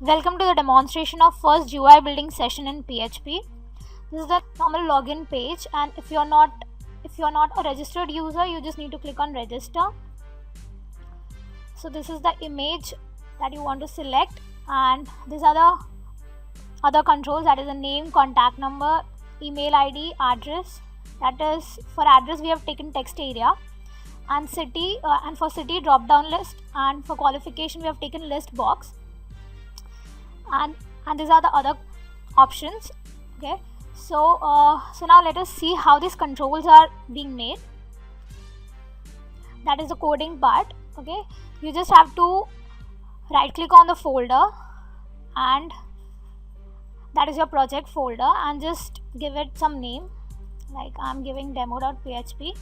Welcome to the demonstration of first GUI building session in PHP. This is the normal login page, and if you're not a registered user, you just need to click on register. So this is the image that you want to select, and these are the other controls, that is the name, contact number, email ID, address. That is, for address we have taken text area, and city, and for city drop down list, and for qualification we have taken list box, and these are the other options. Okay, so now let us see how these controls are being made. That is the coding part. Okay, you just have to right click on the folder, and that is your project folder, and just give it some name, like I'm giving demo.php.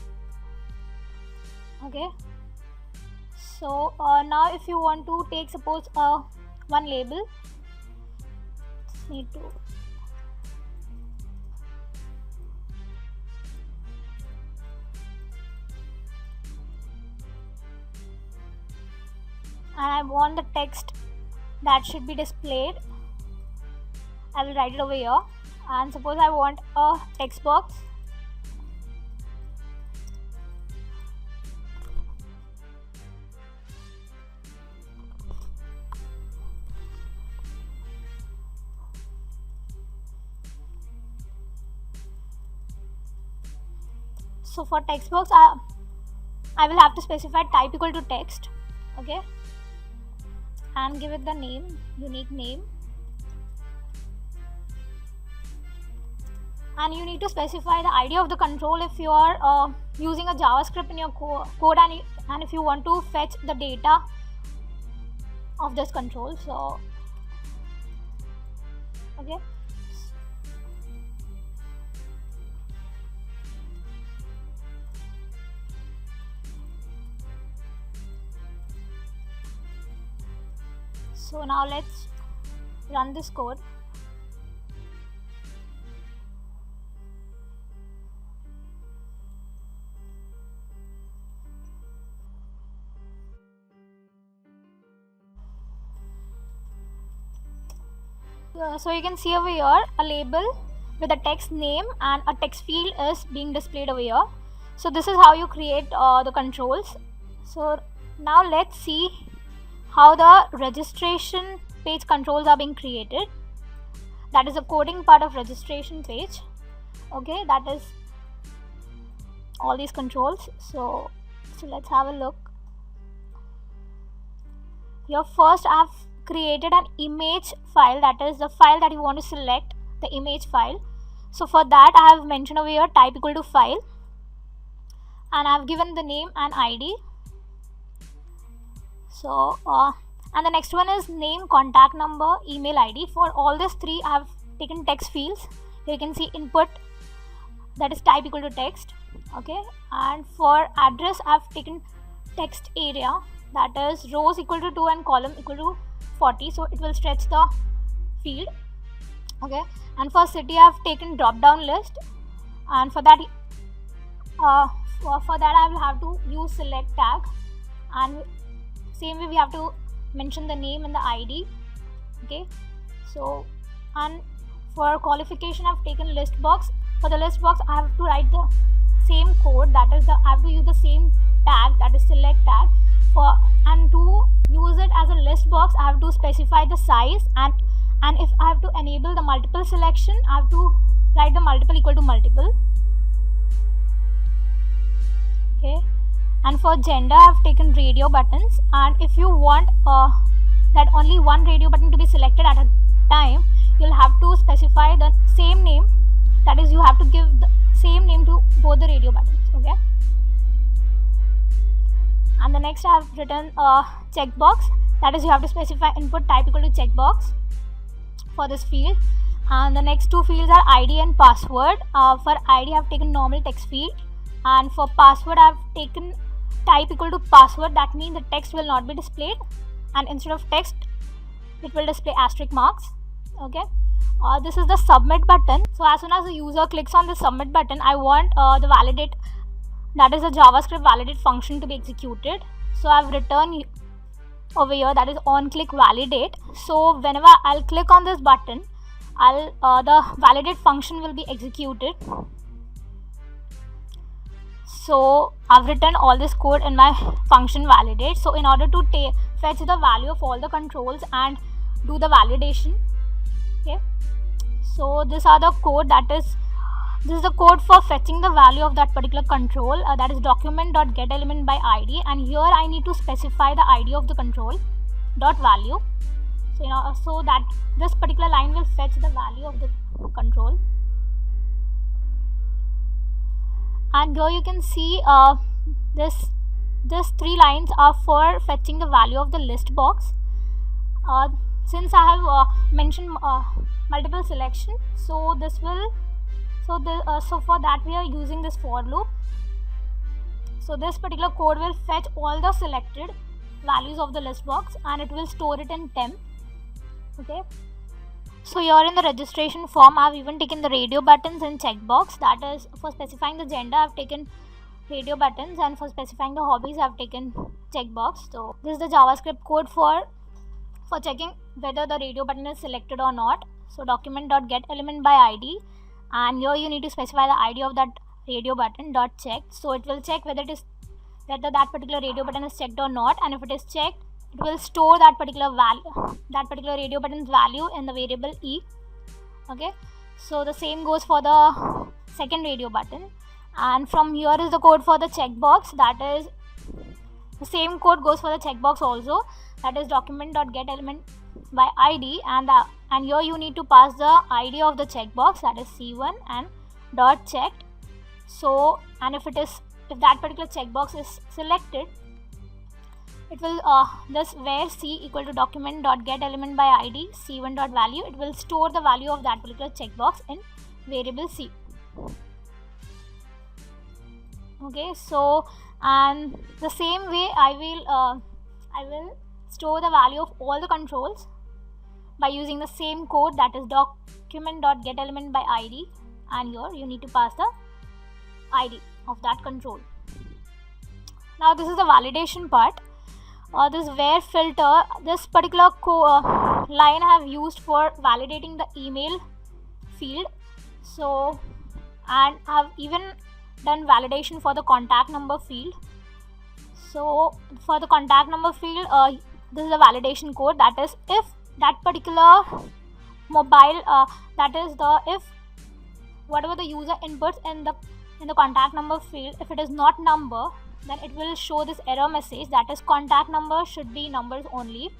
okay, so now if you want to take, suppose, one label, just need to and I want the text that should be displayed. I will write it over here, and suppose I want a text box. So for text box, I will have to specify type equal to text. Okay, and give it the name, unique name, and you need to specify the ID of the control if you are using a JavaScript in your code, and if you want to fetch the data of this control. So okay, so now let's run this code. So you can see over here a label with a text name and a text field is being displayed over here. So this is how you create the controls. So now let's see how the registration page controls are being created. That is the coding part of registration page. Okay, that is all these controls. So let's have a look. Here first I have created an image file, that is the file that you want to select, the image file. So for that I have mentioned over here type equal to file, and I have given the name and ID. So and the next one is name, contact number, email ID. For all these three I have taken text fields. Here you can see input, that is type equal to text. Okay, and for address I have taken text area, that is rows equal to 2 and column equal to 40, so it will stretch the field. Okay, and for city I have taken drop down list, and for that I will have to use select tag, and same way we have to mention the name and the ID. Okay, so and for qualification I have taken list box. For the list box I have to write the same code, that is I have to use the same tag, that is select tag. And to use it as a list box I have to specify the size, and if I have to enable the multiple selection I have to write the multiple equal to multiple. Okay, and for gender I have taken radio buttons, and if you want that only one radio button to be selected at a time, you'll have to specify the same name, that is you have to give the same name to both the radio buttons. Okay, and the next I have written a checkbox, that is you have to specify input type equal to checkbox for this field. And the next two fields are ID and password. For ID I have taken normal text field, and for password I have taken type equal to password. That means the text will not be displayed, and instead of text it will display asterisk marks. Okay, this is the submit button. So as soon as the user clicks on the submit button, I want the validate, that is a JavaScript validate function, to be executed. So I have written over here, that is on click validate. So whenever I'll click on this button, the validate function will be executed. So I've written all this code in my function validate. So in order to fetch the value of all the controls and do the validation, okay, so these are the code, this is the code for fetching the value of that particular control, that is document.getElementById, and here I need to specify the ID of the control dot value. So so that this particular line will fetch the value of the control. And here you can see this 3 lines are for fetching the value of the list box. Since I have mentioned multiple selection, so this will so for that we are using this for loop. So this particular code will fetch all the selected values of the list box and it will store it in temp. Okay, so here in the registration form, I have even taken the radio buttons and checkbox. That is for specifying the gender, I have taken radio buttons, and for specifying the hobbies, I have taken checkbox. So this is the JavaScript code for checking whether the radio button is selected or not. So document.getElementById, and here you need to specify the ID of that radio button dot checked. So it will check whether that particular radio button is checked or not, and if it is checked, it will store that particular radio button's value in the variable e. Okay, so the same goes for the second radio button, and from here is the code for the checkbox. That is the same code goes for the checkbox also, that is document.getElementById, and here you need to pass the ID of the checkbox, that is c1 and dot checked. So and if that particular checkbox is selected, it will this where c equal to document.getElementById c1.value, it will store the value of that particular checkbox in variable c. Okay, so and the same way I will store the value of all the controls by using the same code, that is document.getElementById, and here you need to pass the ID of that control. Now this is the validation part. This where filter, this particular line I have used for validating the email field. So and I have even done validation for the contact number field. So for the contact number field, this is the validation code, that is if that particular mobile if whatever the user inputs in the contact number field, if it is not number, then it will show this error message, that is contact number should be numbers only.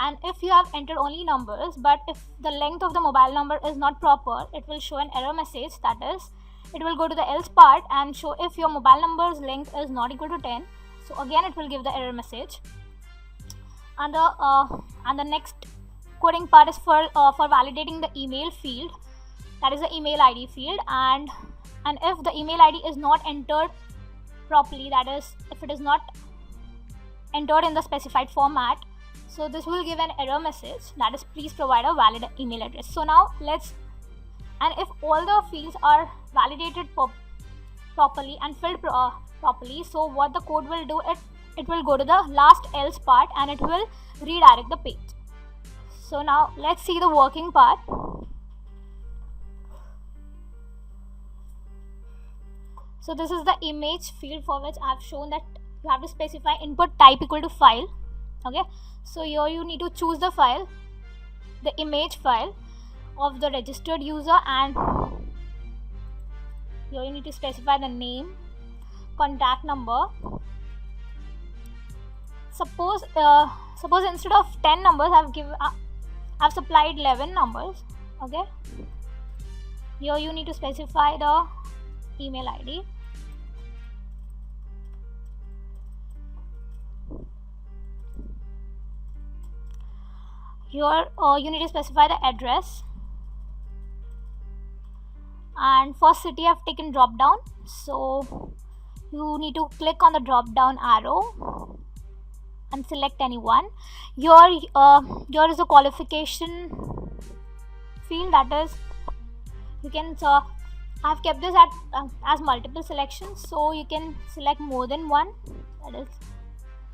And if you have entered only numbers, but if the length of the mobile number is not proper, it will show an error message, that is it will go to the else part and show if your mobile number's length is not equal to 10. So again it will give the error message. And the next coding part is for validating the email field, that is the email ID field, and if the email ID is not entered properly, that is if it is not entered in the specified format, so this will give an error message, that is please provide a valid email address. So now and if all the fields are validated properly and filled properly, so what the code will do, it will go to the last else part and it will redirect the page. So now let's see the working part. So this is the image field, for which I have shown that you have to specify input type equal to file. Okay, so here you need to choose the file, the image file of the registered user, and here you need to specify the name, contact number. Suppose instead of 10 numbers I've supplied 11 numbers. Okay, here you need to specify the email ID. Here you need to specify the address, and for city I've taken drop down, so you need to click on the drop down arrow and select any one. Here is a qualification field, that is you can I've kept this as multiple selections, so you can select more than one. That is,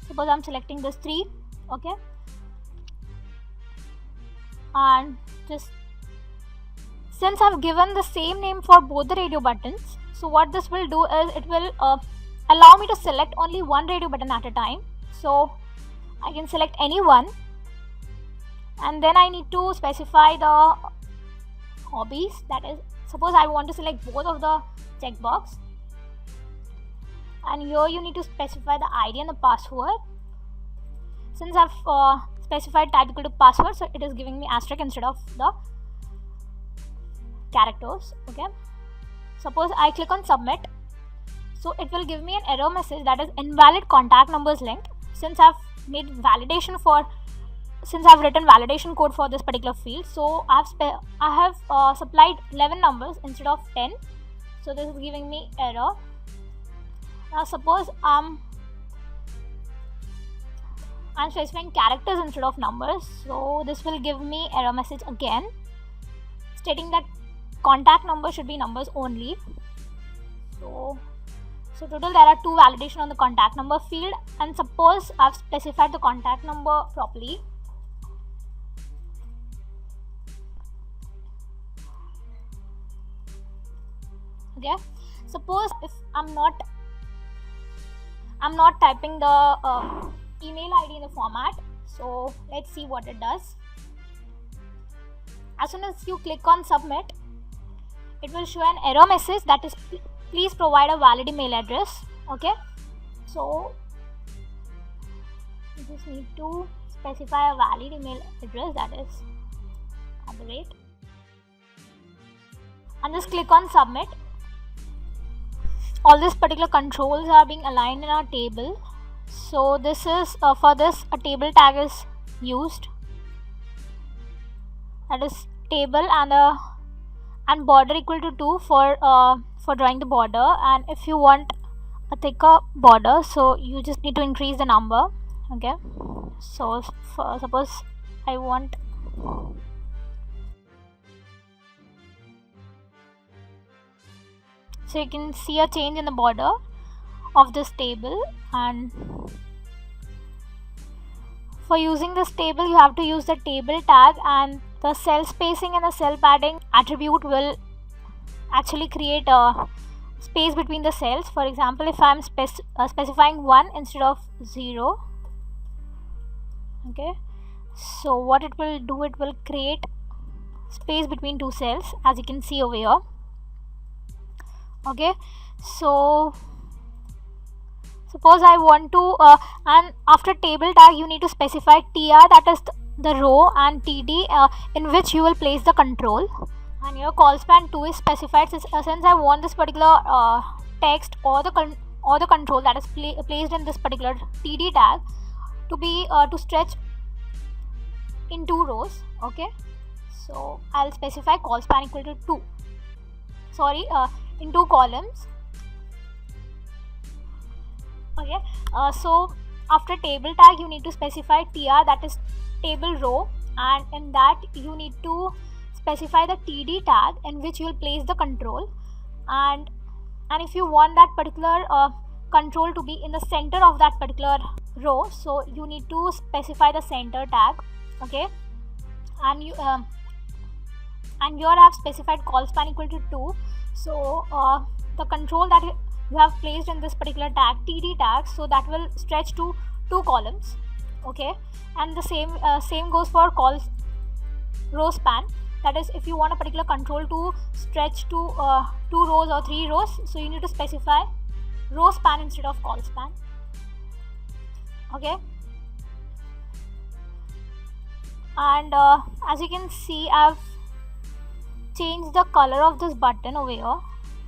suppose I'm selecting this 3. Okay, and just since I've given the same name for both the radio buttons, so what this will do is it will allow me to select only one radio button at a time. So I can select any one, and then I need to specify the hobbies. That is, suppose I want to select both of the checkbox, and here you need to specify the ID and the password. Since I've specified type equal to password, so it is giving me asterisk instead of the characters. Okay, suppose I click on submit, so it will give me an error message that is invalid contact numbers linked. Since I've written validation code for this particular field, so I have supplied 11 numbers instead of 10, so this is giving me error. Now suppose I'm specifying characters instead of numbers, so this will give me error message again stating that contact number should be numbers only. So total there are 2 validation on the contact number field, and suppose I've specified the contact number properly. Okay, suppose if I'm not typing the email ID in the format, so let's see what it does. As soon as you click on submit, it will show an error message that is please provide a valid email address. Okay, so you just need to specify a valid email address, that is @ and just click on submit. All these particular controls are being aligned in our table. So this is for this a table tag is used, that is table and border equal to 2 for drawing the border. And if you want a thicker border, so you just need to increase the number. Okay, so suppose I want so you can see a change in the border of this table, and for using this table you have to use the table tag, and the cell spacing and the cell padding attribute will actually create a space between the cells. For example, if I'm specifying 1 instead of 0, okay, so what it will do, it will create space between 2 cells, as you can see over here. Okay, so suppose I want to and after table tag you need to specify tr, that is the row, and td in which you will place the control, and your call span 2 is specified. Since I want this particular text or the control that is placed in this particular td tag to be to stretch in 2 rows. Okay, so I'll specify call span equal to 2, in 2 columns. Okay, so after table tag you need to specify tr, that is table row, and in that you need to specify the td tag in which you will place the control, and if you want that particular control to be in the center of that particular row, so you need to specify the center tag. Okay, and you and here I have specified call span equal to 2, so the control that you have placed in this particular tag, td tag, so that will stretch to 2 columns. Okay, and the same goes for row span, that is if you want a particular control to stretch to 2 rows or 3 rows, so you need to specify row span instead of call span. Okay, and as you can see, I've changed the color of this button over here.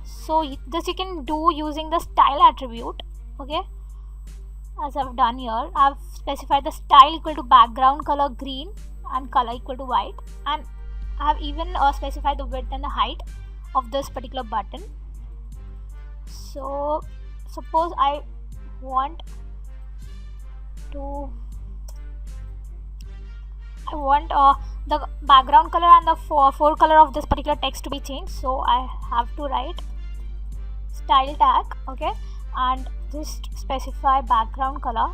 So this you can do using the style attribute. Okay, as I've done here, I've specified the style equal to background color green and color equal to white, and I have even specified the width and the height of this particular button. So suppose I want the background color and the fore color of this particular text to be changed, so I have to write style tag. Okay, and just specify background color,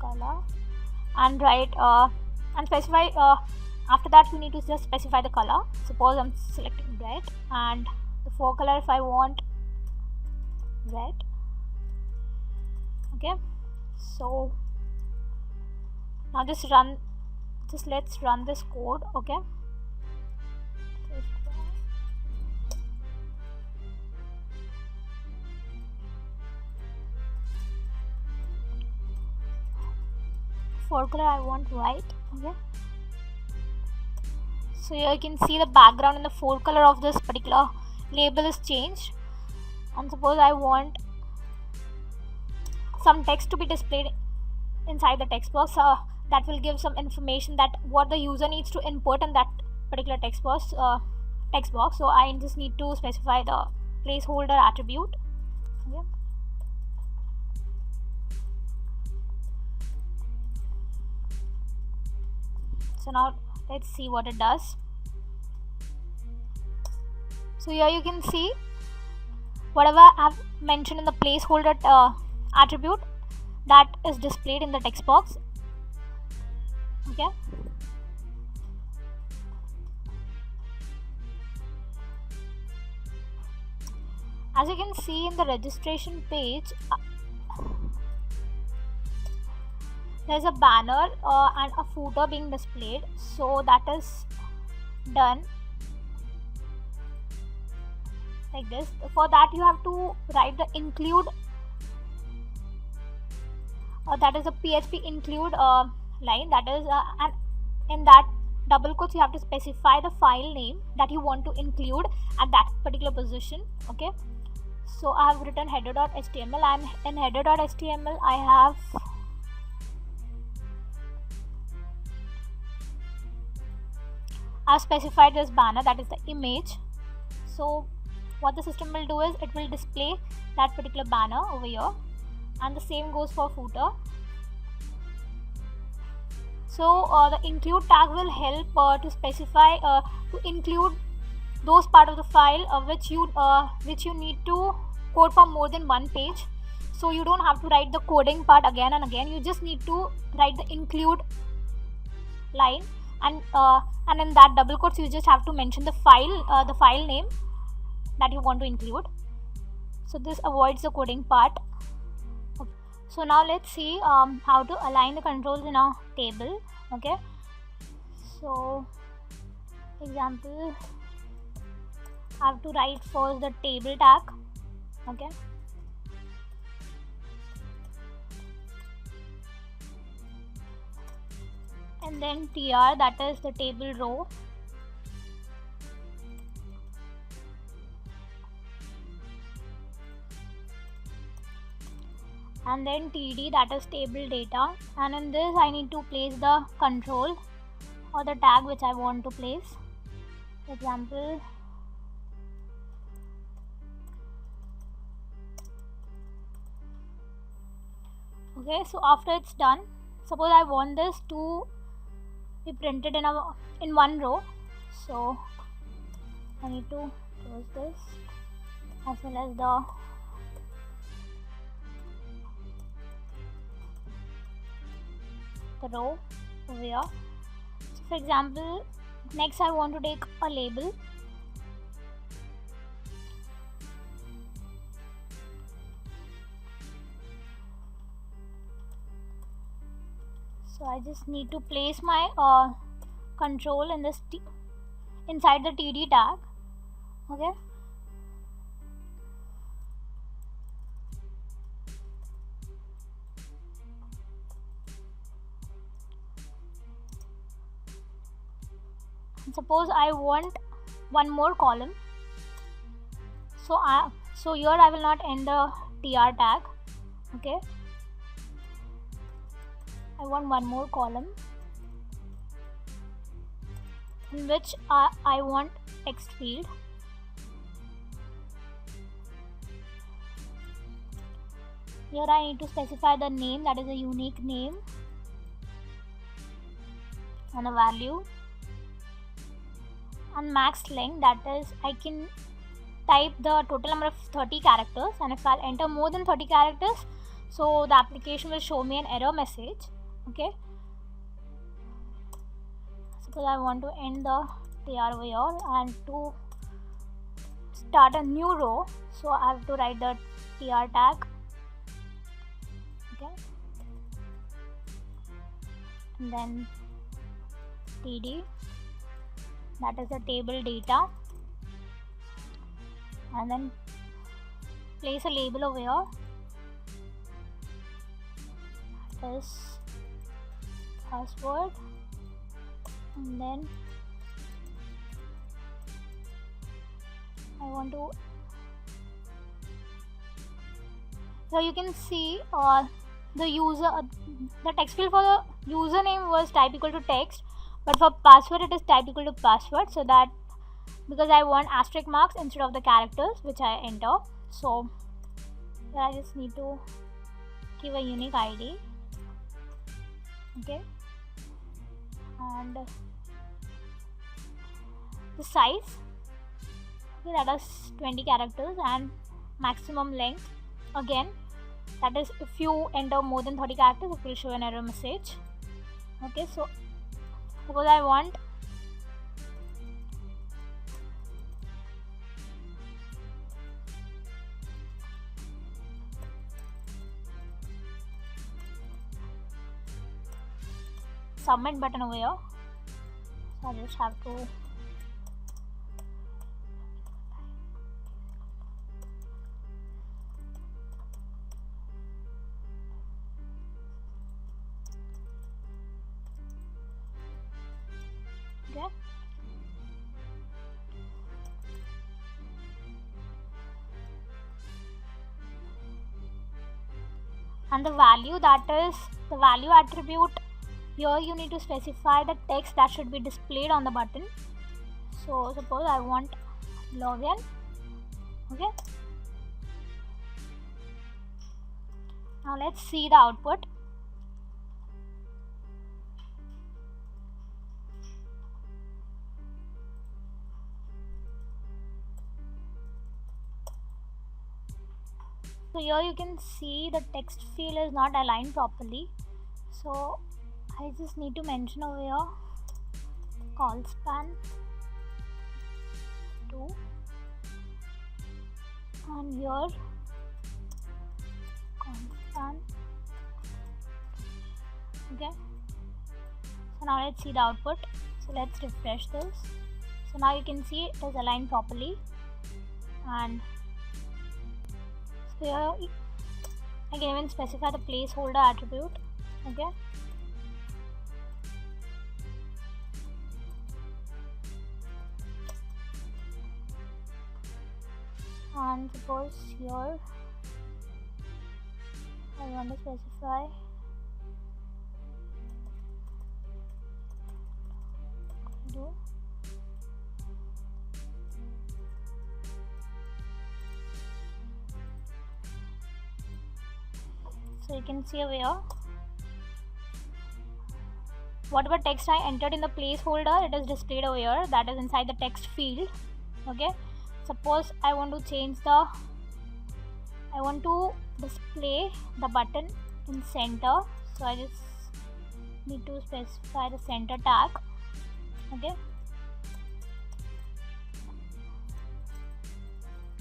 color and write and specify. After that you need to just specify the color. Suppose I'm selecting red, and the forecolor if I want red. Okay, so now let's run this code. Okay, forecolor I want white. Okay, so here you can see the background and the forecolor of this particular label is changed. And suppose I want some text to be displayed inside the text box, that will give some information that what the user needs to input in that particular text box. So I just need to specify the placeholder attribute. Okay. So now let's see what it does. So here you can see whatever I've mentioned in the placeholder attribute, that is displayed in the text box. Okay, as you can see in the registration page, there's a banner and a footer being displayed. So that is done like this. For that you have to write the include, that is a PHP include line, that is and in that double quotes you have to specify the file name that you want to include at that particular position. Okay, so I have written header.html, and in header.html I have specified this banner, that is the image. So what the system will do is it will display that particular banner over here, and the same goes for footer. So the include tag will help to specify to include those part of the file which you need to code for more than one page. So you don't have to write the coding part again and again. You just need to write the include line, and in that double quotes you just have to mention the file name that you want to include. So this avoids the coding part. So now let's see how to align the controls in a table. Okay, so example, I have to write first the table tag. Okay, and then tr, that is the table row. And then td, that is table data, and in this I need to place the control or the tag which I want to place. Example, okay, so after it's done, suppose I want this to be printed in one row, so I need to close this as well as the row over here. So for example, next I want to take a label. So I just need to place my control in this inside the td tag. Okay, suppose I want one more column, so here I will not end the tr tag. Okay, I want one more column in which I want text field. Here I need to specify the name, that is a unique name, and a value, and max length, that is I can type the total number of 30 characters, and if I'll enter more than 30 characters, so the application will show me an error message. Okay, suppose I want to end the tr over here and to start a new row, so I have to write the tr tag. Okay, and then td, that is the table data, and then place a label over here, that is password, and then I want to, here you can see the user, the text field for the username was type equal to text, but for password it is type equal to password, so that because I want asterisk marks instead of the characters which I enter, so here I just need to give a unique ID. Okay, and the size, okay, that is 20 characters, and maximum length, again, that is if you enter more than 30 characters it will show an error message. Okay, so suppose I want submit button over here, so I just have to okay, and the value, that is the value attribute, here you need to specify the text that should be displayed on the button. So suppose I want login. Okay, now let's see the output. So here you can see the text field is not aligned properly, so I just need to mention over here call span 2, and here call span. Okay, so now let's see the output. So let's refresh this. So now you can see it is aligned properly, and so here I can even specify the placeholder attribute. Okay, and suppose here I want to specify do. So you can see over here whatever text I entered in the placeholder, it is displayed over here, that is inside the text field. Okay, suppose I want to change the, I want to display the button in center, so I just need to specify the center tag. Okay,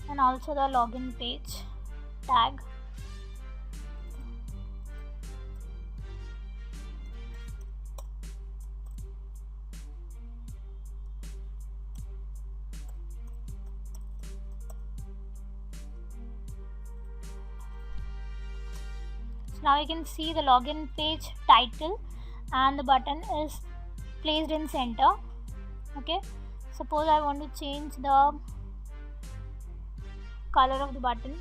and also the login page tag. So now you can see the login page title and the button is placed in center. Okay, suppose I want to change the color of the button,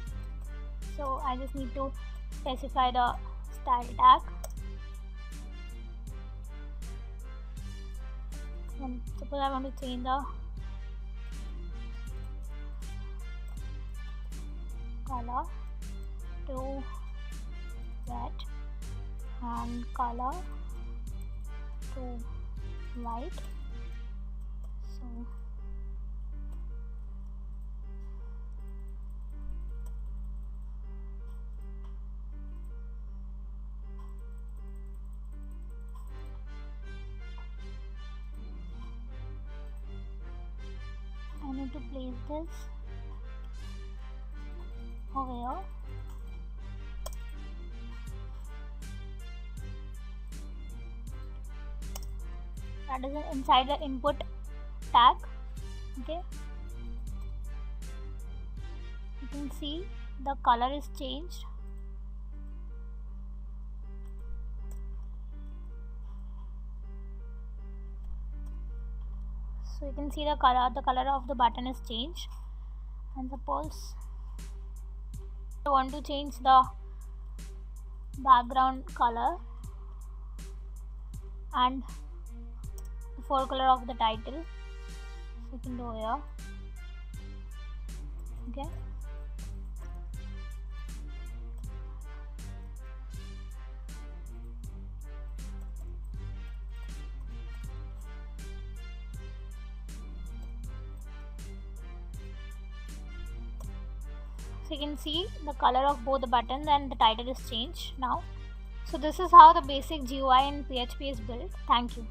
so I just need to specify the style tag. And suppose I want to change the color to red and color to white. So going to place this over here. That is inside the input tag. Okay, you can see the color is changed. So you can see the color of the button is changed. And suppose I want to change the background color and the forecolor of the title, so you can do here. Okay, so you can see the color of both the buttons and the title is changed now. So this is how the basic GUI in PHP is built. Thank you.